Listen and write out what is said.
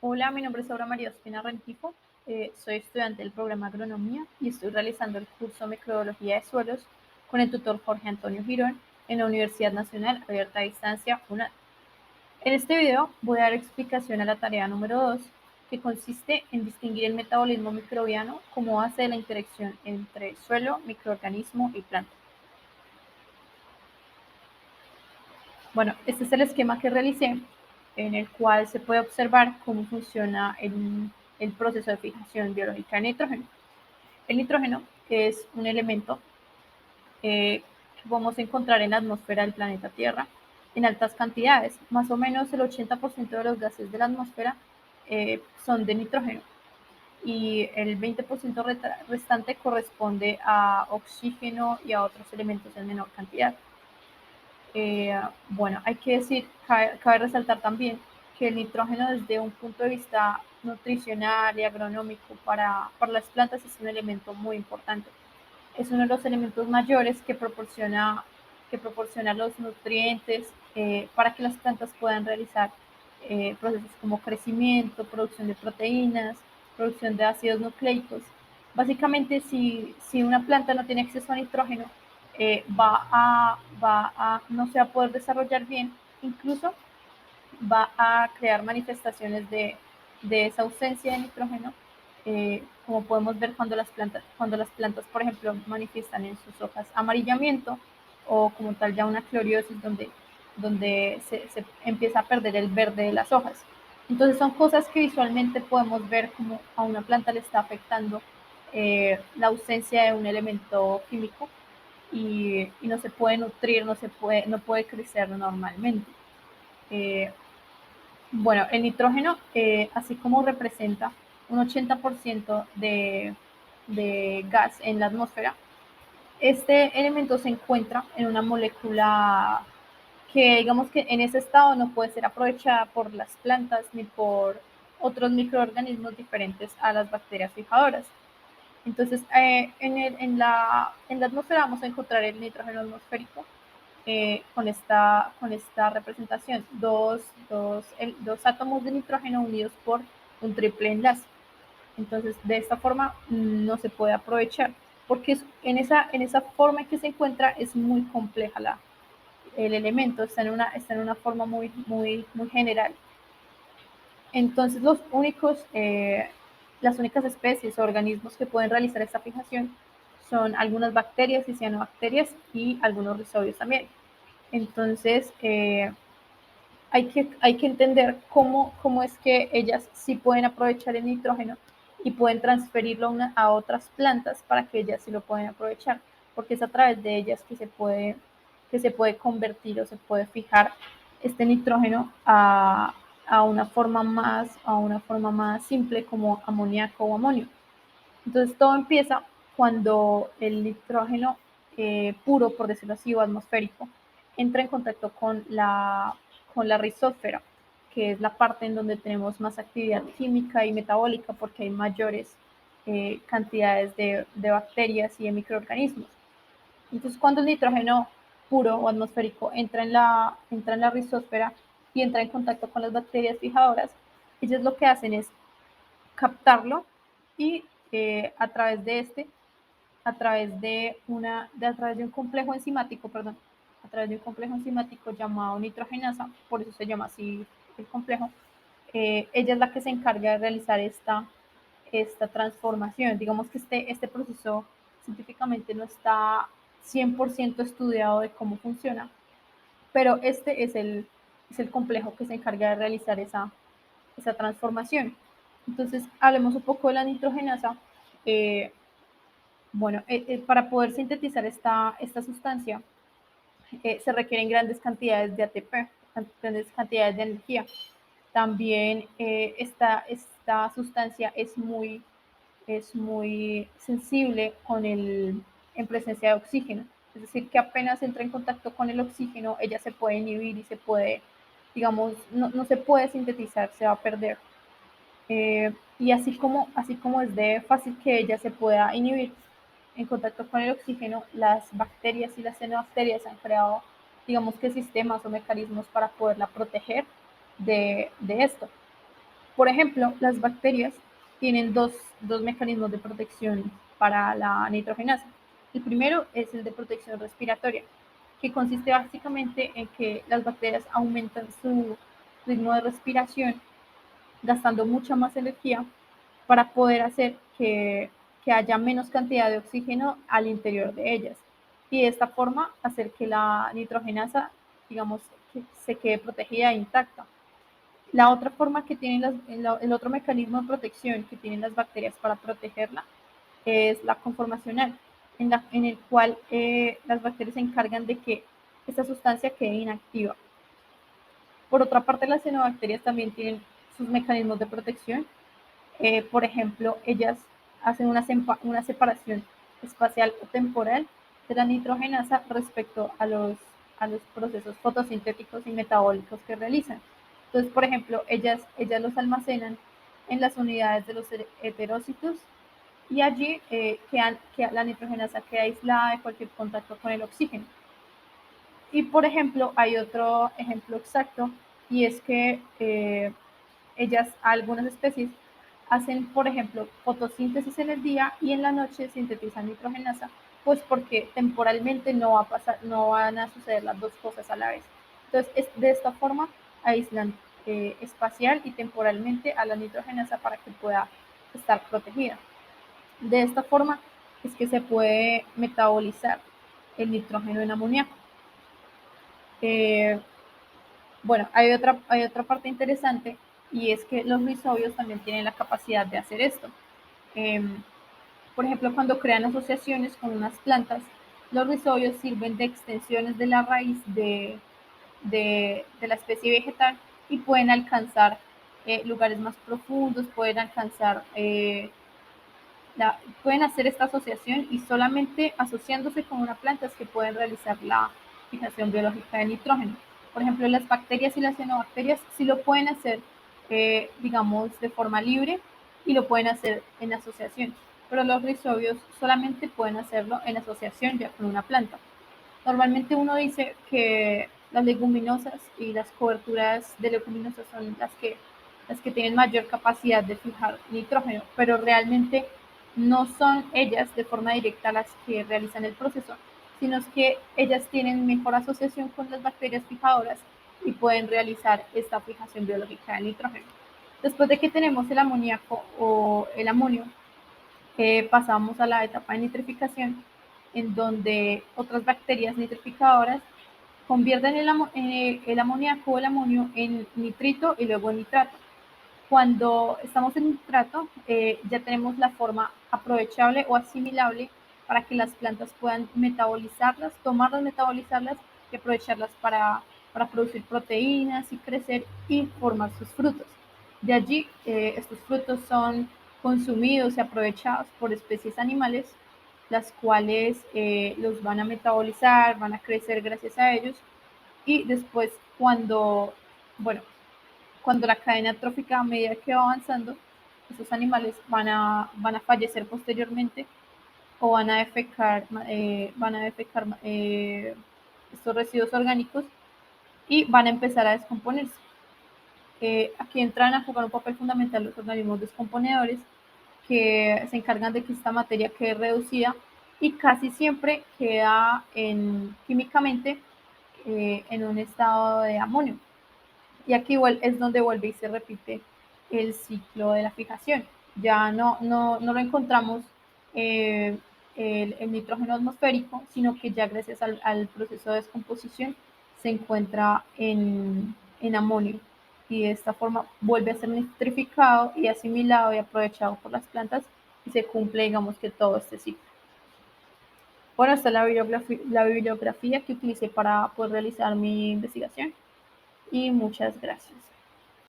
Hola, mi nombre es Aura María Ospina Rengifo, soy estudiante del programa Agronomía y estoy realizando el curso Microbiología de Suelos con el tutor Jorge Antonio Girón en la Universidad Nacional Abierta a Distancia, UNAD. En este video voy a dar explicación a la tarea número 2, que consiste en distinguir el metabolismo microbiano como base de la interacción entre suelo, microorganismo y planta. Bueno, este es el esquema que realicé, en el cual se puede observar cómo funciona el proceso de fijación biológica de nitrógeno. El nitrógeno es un elemento que podemos encontrar en la atmósfera del planeta Tierra en altas cantidades. Más o menos el 80% de los gases de la atmósfera son de nitrógeno y el 20% restante corresponde a oxígeno y a otros elementos en menor cantidad. Bueno, hay que decir, cabe resaltar también que el nitrógeno desde un punto de vista nutricional y agronómico para las plantas es un elemento muy importante. Es uno de los elementos mayores que proporciona los nutrientes para que las plantas puedan realizar procesos como crecimiento, producción de proteínas, producción de ácidos nucleicos. Básicamente, si una planta no tiene acceso a nitrógeno, no se va a poder desarrollar bien, incluso va a crear manifestaciones de esa ausencia de nitrógeno, como podemos ver cuando las plantas, por ejemplo, manifiestan en sus hojas amarillamiento o como tal ya una cloriosis donde se empieza a perder el verde de las hojas. Entonces son cosas que visualmente podemos ver como a una planta le está afectando la ausencia de un elemento químico y no se puede nutrir, no puede crecer normalmente. Eh, bueno, el nitrógeno, así como representa un 80% de gas en la atmósfera, este elemento se encuentra en una molécula que digamos que en ese estado no puede ser aprovechada por las plantas ni por otros microorganismos diferentes a las bacterias fijadoras. Entonces, en la atmósfera vamos a encontrar el nitrógeno atmosférico con esta representación, dos átomos de nitrógeno unidos por un triple enlace. Entonces, de esta forma no se puede aprovechar, porque en esa forma en que se encuentra es muy compleja el elemento, está en una forma muy, muy, muy general. Entonces, las únicas especies o organismos que pueden realizar esta fijación son algunas bacterias y cianobacterias y algunos rizobios también. Entonces, hay que entender cómo es que ellas sí pueden aprovechar el nitrógeno y pueden transferirlo a otras plantas para que ellas sí lo pueden aprovechar, porque es a través de ellas que se puede convertir o se puede fijar este nitrógeno a una forma más simple como amoníaco o amonio. Entonces todo empieza cuando el nitrógeno puro, por decirlo así, o atmosférico, entra en contacto con la rizósfera, que es la parte en donde tenemos más actividad química y metabólica porque hay mayores cantidades de bacterias y de microorganismos. Entonces cuando el nitrógeno puro o atmosférico entra en la rizósfera y entra en contacto con las bacterias fijadoras, ellas lo que hacen es captarlo y a través de un complejo enzimático, perdón, a través de un complejo enzimático llamado nitrogenasa, por eso se llama así el complejo, ella es la que se encarga de realizar esta transformación. Digamos que este proceso científicamente no está 100% estudiado de cómo funciona, pero este es el complejo que se encarga de realizar esa transformación. Entonces, hablemos un poco de la nitrogenasa. Eh, bueno, para poder sintetizar esta sustancia se requieren grandes cantidades de ATP, grandes cantidades de energía. También esta sustancia es muy sensible en presencia de oxígeno. Es decir, que apenas entra en contacto con el oxígeno, ella se puede inhibir y se puede, digamos, no se puede sintetizar, se va a perder. Y así como es de fácil que ella se pueda inhibir en contacto con el oxígeno, las bacterias y las cianobacterias han creado, digamos que sistemas o mecanismos para poderla proteger de esto. Por ejemplo, las bacterias tienen dos mecanismos de protección para la nitrogenasa. El primero es el de protección respiratoria, que consiste básicamente en que las bacterias aumentan su ritmo de respiración gastando mucha más energía para poder hacer que haya menos cantidad de oxígeno al interior de ellas y de esta forma hacer que la nitrogenasa, digamos, que se quede protegida e intacta. La otra forma que tienen el otro mecanismo de protección que tienen las bacterias para protegerla es la conformacional, en el cual las bacterias se encargan de que esta sustancia quede inactiva. Por otra parte, las cianobacterias también tienen sus mecanismos de protección. Por ejemplo, ellas hacen una separación espacial o temporal de la nitrogenasa respecto a los procesos fotosintéticos y metabólicos que realizan. Entonces, por ejemplo, ellas los almacenan en las unidades de los heterocitos y allí la nitrogenasa queda aislada de cualquier contacto con el oxígeno. Y, por ejemplo, hay otro ejemplo exacto y es que algunas especies, hacen, por ejemplo, fotosíntesis en el día y en la noche sintetizan nitrogenasa, pues porque temporalmente no van a suceder las dos cosas a la vez. Entonces, de esta forma aíslan espacial y temporalmente a la nitrogenasa para que pueda estar protegida. De esta forma es que se puede metabolizar el nitrógeno en amoníaco. Bueno, hay otra parte interesante y es que los rizobios también tienen la capacidad de hacer esto. Por ejemplo, cuando crean asociaciones con unas plantas, los rizobios sirven de extensiones de la raíz de la especie vegetal y pueden alcanzar lugares más profundos, pueden hacer esta asociación y solamente asociándose con una planta es que pueden realizar la fijación biológica de nitrógeno. Por ejemplo, las bacterias y las cianobacterias sí lo pueden hacer, digamos, de forma libre y lo pueden hacer en asociación, pero los rizobios solamente pueden hacerlo en asociación ya con una planta. Normalmente uno dice que las leguminosas y las coberturas de leguminosas son las que tienen mayor capacidad de fijar nitrógeno, pero realmente no son ellas de forma directa las que realizan el proceso, sino que ellas tienen mejor asociación con las bacterias fijadoras y pueden realizar esta fijación biológica del nitrógeno. Después de que tenemos el amoníaco o el amonio, pasamos a la etapa de nitrificación, en donde otras bacterias nitrificadoras convierten el amoníaco o el amonio en nitrito y luego en nitrato. Cuando estamos en nitrato, ya tenemos la forma aprovechable o asimilable para que las plantas puedan metabolizarlas, tomarlas, metabolizarlas y aprovecharlas para producir proteínas y crecer y formar sus frutos. De allí, estos frutos son consumidos y aprovechados por especies animales, las cuales los van a metabolizar, van a crecer gracias a ellos y después bueno, cuando la cadena trófica a medida que va avanzando, esos animales van a fallecer posteriormente o van a defecar estos residuos orgánicos y van a empezar a descomponerse. Aquí entran a jugar un papel fundamental los organismos descomponedores que se encargan de que esta materia quede reducida y casi siempre queda químicamente en un estado de amonio. Y aquí es donde vuelve y se repite el ciclo de la fijación. Ya no lo encontramos el nitrógeno atmosférico, sino que ya gracias al proceso de descomposición se encuentra en amonio y de esta forma vuelve a ser nitrificado y asimilado y aprovechado por las plantas y se cumple, digamos, que todo este ciclo. Bueno, esta es la bibliografía que utilicé para poder realizar mi investigación y muchas gracias.